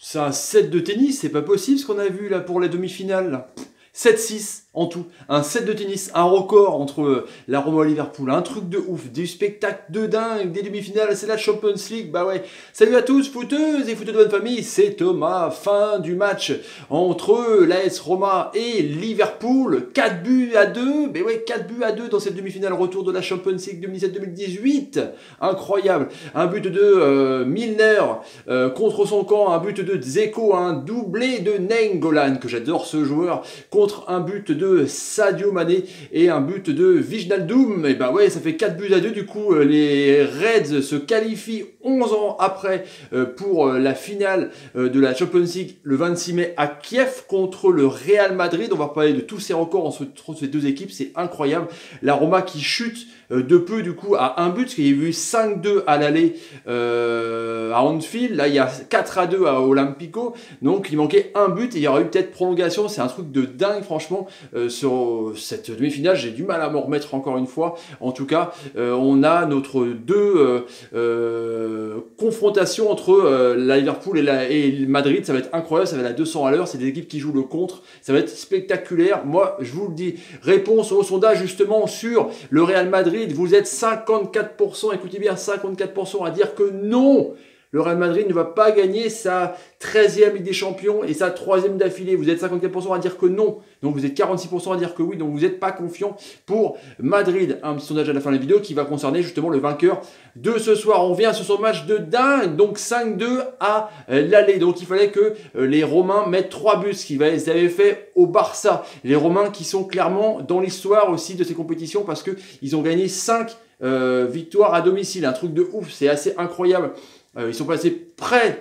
C'est un set de tennis, c'est pas possible ce qu'on a vu là pour la demi-finale. Là. 7-6 en tout. Un set de tennis, un record entre la Roma et Liverpool. Un truc de ouf, des spectacles de dingue, des demi-finales, c'est la Champions League. Bah ouais. Salut à tous, footeuses et footeux de bonne famille, c'est Thomas. Fin du match entre l'AS Roma et Liverpool. 4 buts à 2. Mais ouais, 4 buts à 2 dans cette demi-finale retour de la Champions League 2017-2018. Incroyable. Un but de Milner contre son camp, un but de Dzeko, un doublé de Nainggolan, que j'adore ce joueur, contre un but de Sadio Mané et un but de Wijnaldum. Et bah ouais, ça fait 4 buts à 2. Du coup, les Reds se qualifient 11 ans après pour la finale de la Champions League le 26 mai à Kiev contre le Real Madrid. On va parler de tous ces records entre ces deux équipes, c'est incroyable. La Roma qui chute de peu du coup à un but, parce qu'il y a eu 5-2 à l'aller à Anfield, là il y a 4-2 à Olympico, donc il manquait un but et il y aurait eu peut-être prolongation. C'est un truc de dingue franchement sur cette demi-finale, j'ai du mal à m'en remettre encore une fois. En tout cas, on a notre deux confrontations entre la Liverpool et le Madrid, ça va être incroyable, ça va être à 200 à l'heure, c'est des équipes qui jouent le contre, ça va être spectaculaire. Moi je vous le dis, réponse au sondage justement sur le Real Madrid, vous êtes 54%, écoutez bien, 54% à dire que non, le Real Madrid ne va pas gagner sa 13e Ligue des Champions et sa 3e d'affilée. Vous êtes 54% à dire que non, donc vous êtes 46% à dire que oui, donc vous n'êtes pas confiant pour Madrid. Un petit sondage à la fin de la vidéo qui va concerner justement le vainqueur de ce soir. On vient sur ce match de dingue, donc 5-2 à l'aller. Donc il fallait que les Romains mettent 3 buts, ce qu'ils avaient fait au Barça. Les Romains qui sont clairement dans l'histoire aussi de ces compétitions parce qu'ils ont gagné 5 victoires à domicile. Un truc de ouf, c'est assez incroyable. Ils sont passés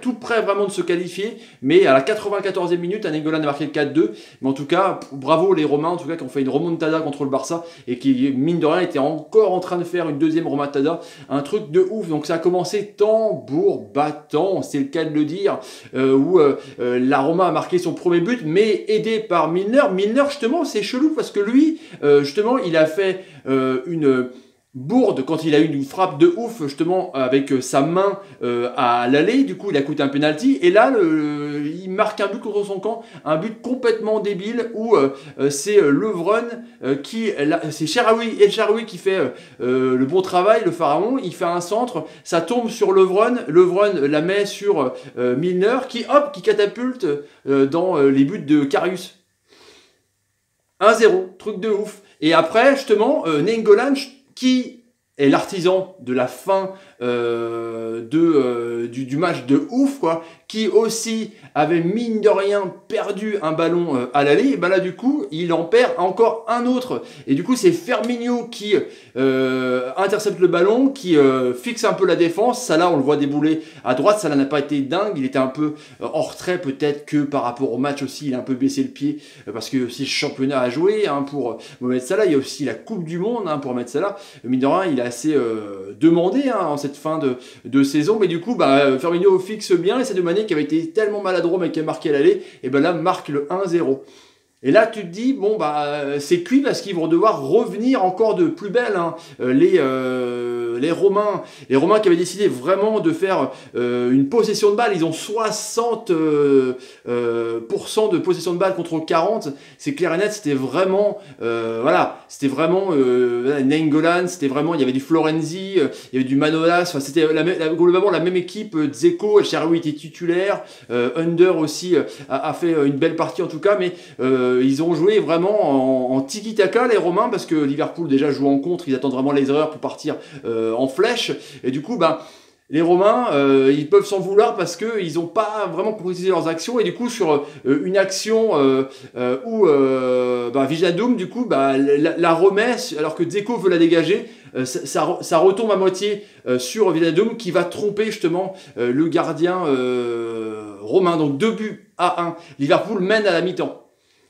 tout près vraiment de se qualifier, mais à la 94e minute, Nainggolan a marqué le 4-2. Mais en tout cas, bravo les Romains, en tout cas, qui ont fait une remontada contre le Barça et qui, mine de rien, étaient encore en train de faire une deuxième remontada. Un truc de ouf. Donc ça a commencé tambour battant, c'est le cas de le dire, où la Roma a marqué son premier but, mais aidé par Milner. Milner, justement, c'est chelou parce que lui, justement, il a fait une bourde quand il a eu une frappe de ouf justement avec sa main à l'aller, du coup il a coûté un penalty et là il marque un but contre son camp, un but complètement débile où c'est Lovren c'est Cherraoui qui fait le bon travail, le pharaon, il fait un centre, ça tombe sur Lovren la met sur Milner qui catapulte dans les buts de Karius. 1-0, truc de ouf. Et après justement Nainggolan qui est l'artisan de la fin du match de ouf, quoi, qui aussi avait mine de rien perdu un ballon à l'aller, et ben là du coup il en perd encore un autre, et du coup c'est Firmino qui intercepte le ballon, qui fixe un peu la défense. Ça là on le voit débouler à droite, ça là n'a pas été dingue, il était un peu en retrait, peut-être que par rapport au match aussi il a un peu baissé le pied, parce que aussi le championnat à jouer hein, pour Mohamed Salah, il y a aussi la Coupe du Monde hein, pour Mohamed Salah, mine de rien il est assez demandé hein, en cette fin de saison, mais du coup Firmino fixe bien et c'est de Mané qui avait été tellement maladroit mais qui a marqué à l'aller, et ben là marque le 1-0. Et là tu te dis bon c'est cuit parce qu'ils vont devoir revenir encore de plus belle hein. Les Romains qui avaient décidé vraiment de faire une possession de balle, ils ont 60% de possession de balle contre 40, c'est clair et net, c'était vraiment c'était vraiment Nainggolan, c'était vraiment, il y avait du Florenzi, il y avait du Manolas, enfin, c'était globalement la même équipe. Dzeko, Cherraoui était titulaire, Under aussi a fait une belle partie en tout cas, mais ils ont joué vraiment en tiki-taka les Romains, parce que Liverpool déjà joue en contre, ils attendent vraiment les erreurs pour partir en flèche, et du coup les Romains, ils peuvent s'en vouloir parce qu'ils n'ont pas vraiment concrétisé leurs actions, et du coup sur une action où Wijnaldum du coup la remet alors que Dzeko veut la dégager, ça retombe à moitié sur Wijnaldum qui va tromper justement le gardien romain. Donc 2 buts à 1, Liverpool mène à la mi-temps.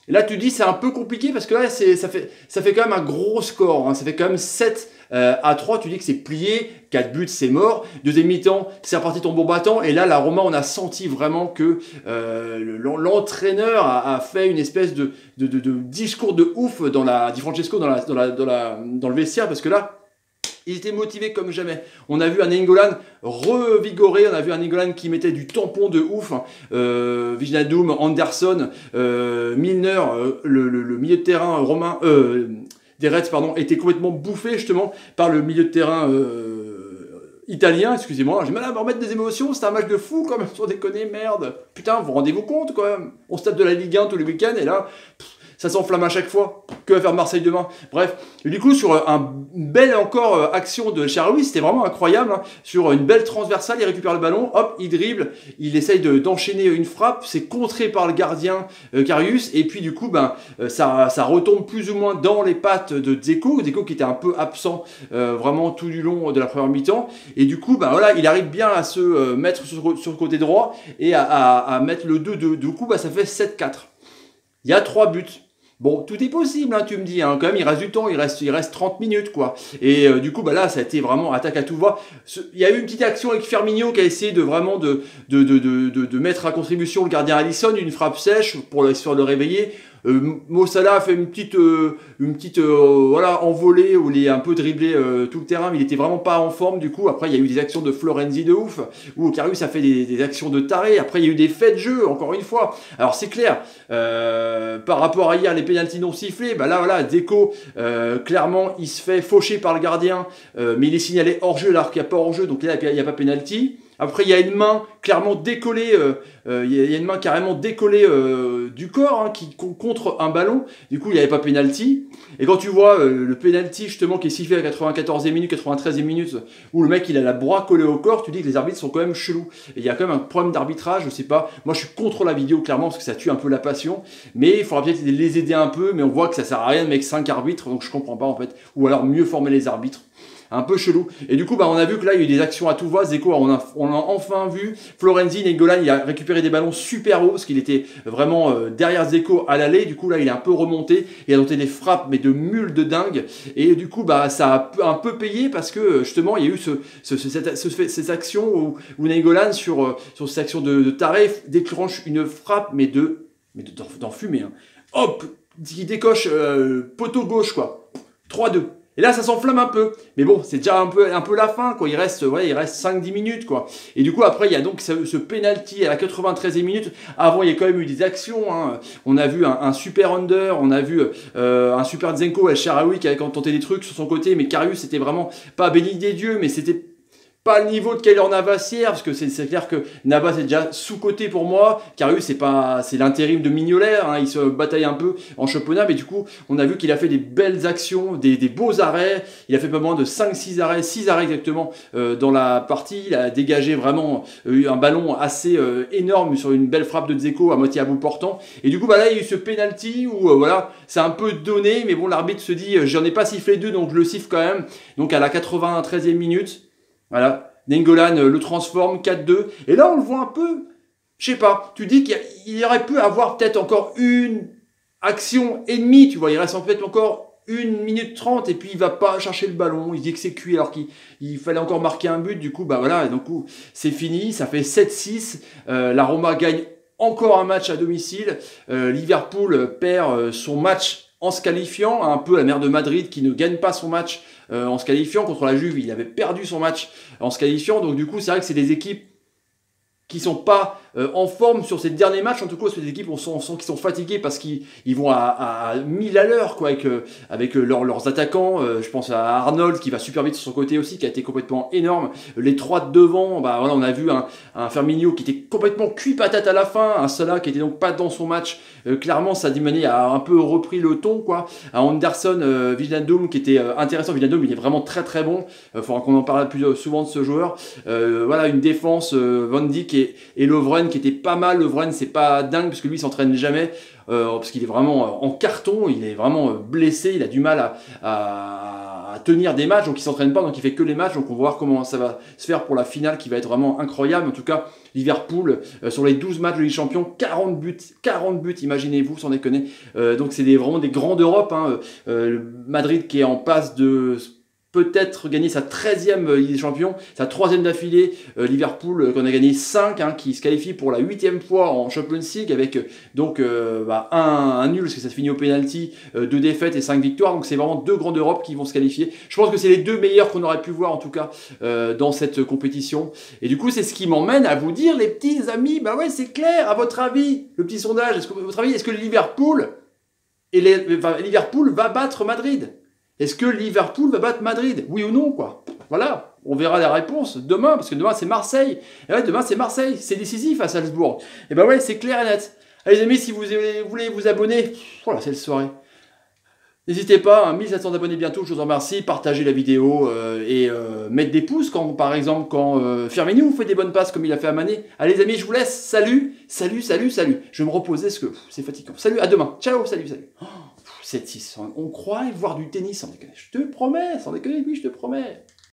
Et là, tu te dis, c'est un peu compliqué parce que là, ça fait quand même un gros score. Hein. Ça fait quand même 7 à 3. Tu dis que c'est plié. 4 buts, c'est mort. Deuxième mi-temps, c'est reparti tambour battant. Et là, la Roma, on a senti vraiment que l'entraîneur a fait une espèce de discours de ouf Di Francesco dans le vestiaire, parce que là, ils étaient motivés comme jamais. On a vu un Nainggolan revigoré, on a vu un Nainggolan qui mettait du tampon de ouf. Wijnaldum, Anderson, Milner, le milieu de terrain romain, des Reds, pardon, était complètement bouffé justement par le milieu de terrain italien, excusez-moi. J'ai mal à me remettre des émotions, c'était un match de fou quand même, sans déconner, merde. Putain, vous rendez-vous compte quoi? On se tape de la Ligue 1 tous les week-ends et là... ça s'enflamme à chaque fois. Que va faire Marseille demain? Bref. Et du coup, sur une belle encore action de Shaarawy, c'était vraiment incroyable. Hein. Sur une belle transversale, il récupère le ballon, hop, il dribble, il essaye d'enchaîner une frappe, c'est contré par le gardien Karius, et puis du coup, ça retombe plus ou moins dans les pattes de Dzeko qui était un peu absent vraiment tout du long de la première mi-temps. Et du coup, voilà, il arrive bien à se mettre sur le côté droit et à mettre le 2-2. Du coup, ça fait 7-4. Il y a 3 buts. Bon, tout est possible, hein, tu me dis, hein, quand même, il reste du temps, il reste 30 minutes, quoi. Et du coup, là, ça a été vraiment attaque à tout va. Il y a eu une petite action avec Firmino qui a essayé de vraiment de mettre à contribution le gardien Alisson, une frappe sèche pour essayer de le réveiller. Mo Salah a fait une petite voilà, envolée où il est un peu dribblé tout le terrain, mais il était vraiment pas en forme du coup. Après il y a eu des actions de Florenzi de ouf, où Karius a fait des actions de taré. Après il y a eu des faits de jeu, encore une fois. Alors c'est clair, par rapport à hier, les pénaltys non sifflés, là voilà, Dzeko, clairement il se fait faucher par le gardien, mais il est signalé hors jeu alors qu'il n'y a pas hors jeu, donc là il n'y a pas pénalty. Après, il y a une main clairement décollée, il y a une main carrément décollée du corps hein, contre un ballon. Du coup, il n'y avait pas pénalty. Et quand tu vois le pénalty justement qui est sifflé à la 94e minute, 93e minute, où le mec il a la bras collée au corps, tu dis que les arbitres sont quand même chelous. Et il y a quand même un problème d'arbitrage, je sais pas. Moi, je suis contre la vidéo clairement parce que ça tue un peu la passion. Mais il faudra peut-être les aider un peu. Mais on voit que ça sert à rien de mettre 5 arbitres, donc je comprends pas en fait. Ou alors mieux former les arbitres. Un peu chelou. Et du coup, on a vu que là, il y a eu des actions à tout va. Dzeko, on a enfin vu. Florenzi, Nainggolan, il a récupéré des ballons super hauts parce qu'il était vraiment derrière Dzeko à l'aller. Du coup, là, il est un peu remonté. Il a tenté des frappes, mais de mules de dingue. Et du coup, ça a un peu payé parce que justement, il y a eu cette action où Nainggolan, sur cette action de taré, déclenche une frappe, mais d'enfumer. Hein. Hop, qui décoche poteau gauche, quoi. 3-2. Et là, ça s'enflamme un peu. Mais bon, c'est déjà un peu la fin, quoi. Il reste 5-10 minutes, quoi. Et du coup, après, il y a donc ce penalty à la 93e minute. Avant, il y a quand même eu des actions. Hein. On a vu un super under. On a vu un super Zenko El Shaarawy qui avait tenté des trucs sur son côté. Mais Karius, c'était vraiment pas béni des dieux, mais c'était pas le niveau de Keylor Navas hier, parce que c'est clair que Navas est déjà sous-coté pour moi. Karius, c'est l'intérim de Mignolet, hein, il se bataille un peu en championnat, mais du coup, on a vu qu'il a fait des belles actions, des beaux arrêts. Il a fait pas moins de 5-6 arrêts, 6 arrêts exactement dans la partie. Il a dégagé vraiment un ballon assez énorme sur une belle frappe de Dzeko à moitié à bout portant. Et du coup, là, il y a eu ce penalty où voilà, c'est un peu donné, mais bon, l'arbitre se dit, j'en ai pas sifflé 2, donc je le siffle quand même. Donc à la 93e minute, voilà, Nainggolan le transforme, 4-2. Et là, on le voit un peu, je sais pas, tu dis qu'il aurait pu avoir peut-être encore une action et demie, tu vois, il reste peut-être encore 1 minute 30 et puis il va pas chercher le ballon, il dit que c'est cuit alors qu'il fallait encore marquer un but, du coup, voilà, donc c'est fini, ça fait 7-6, la Roma gagne encore un match à domicile, Liverpool perd son match en se qualifiant, un peu la mère de Madrid qui ne gagne pas son match en se qualifiant contre la Juve, il avait perdu son match en se qualifiant, donc du coup c'est vrai que c'est des équipes qui sont pas en forme sur ces derniers matchs. En tout cas, c'est des équipes on sent qu'ils sont fatigués parce qu'ils vont à 1000 à l'heure quoi, avec leurs attaquants. Je pense à Arnold qui va super vite sur son côté aussi, qui a été complètement énorme. Les trois de devant, voilà, on a vu un Firmino qui était complètement cuit patate à la fin, un Salah qui était donc pas dans son match. Clairement, Sadio Mané a un peu repris le ton quoi. Un Anderson, Wijnaldum qui était intéressant. Wijnaldum, il est vraiment très très bon. Faudra qu'on en parle plus souvent de ce joueur. Voilà, une défense, Van Dijk et Lovren qui était pas mal. Lovren, c'est pas dingue parce que lui il s'entraîne jamais parce qu'il est vraiment en carton, il est vraiment blessé, il a du mal à tenir des matchs, donc il s'entraîne pas, donc il fait que les matchs, donc on va voir comment ça va se faire pour la finale qui va être vraiment incroyable. En tout cas, Liverpool sur les 12 matchs de Ligue des Champions, 40 buts, imaginez-vous, sans déconner. Donc c'est vraiment des grands d'Europe, hein. Madrid qui est en passe de peut-être gagner sa 13e Ligue des Champions, sa 3e d'affilée. Liverpool, qu'on a gagné 5, hein, qui se qualifie pour la 8e fois en Champions League avec donc un nul, parce que ça se finit au penalty, 2 défaites et 5 victoires. Donc c'est vraiment 2 grands d'Europe qui vont se qualifier. Je pense que c'est les 2 meilleurs qu'on aurait pu voir en tout cas dans cette compétition. Et du coup, c'est ce qui m'emmène à vous dire, les petits amis, bah ouais, c'est clair, à votre avis, le petit sondage, est-ce que Liverpool va battre Madrid? Est-ce que Liverpool va battre Madrid? Oui ou non, quoi? Voilà, on verra la réponse demain, parce que demain c'est Marseille. Et ouais, demain c'est Marseille, c'est décisif à Salzbourg. Et ben ouais, c'est clair et net. Allez les amis, si vous voulez vous abonner, voilà, c'est le soirée. N'hésitez pas, 1700 abonnés bientôt, je vous en remercie. Partagez la vidéo et mettez des pouces quand, par exemple, quand Firmini vous fait des bonnes passes comme il a fait à Mané. Allez les amis, je vous laisse. Salut, salut, salut, salut. Je vais me reposer parce que c'est fatigant. Salut, à demain. Ciao, salut, salut. Oh, 7-6, on croit voir du tennis sans déconner. Je te promets, sans déconner, oui, je te promets.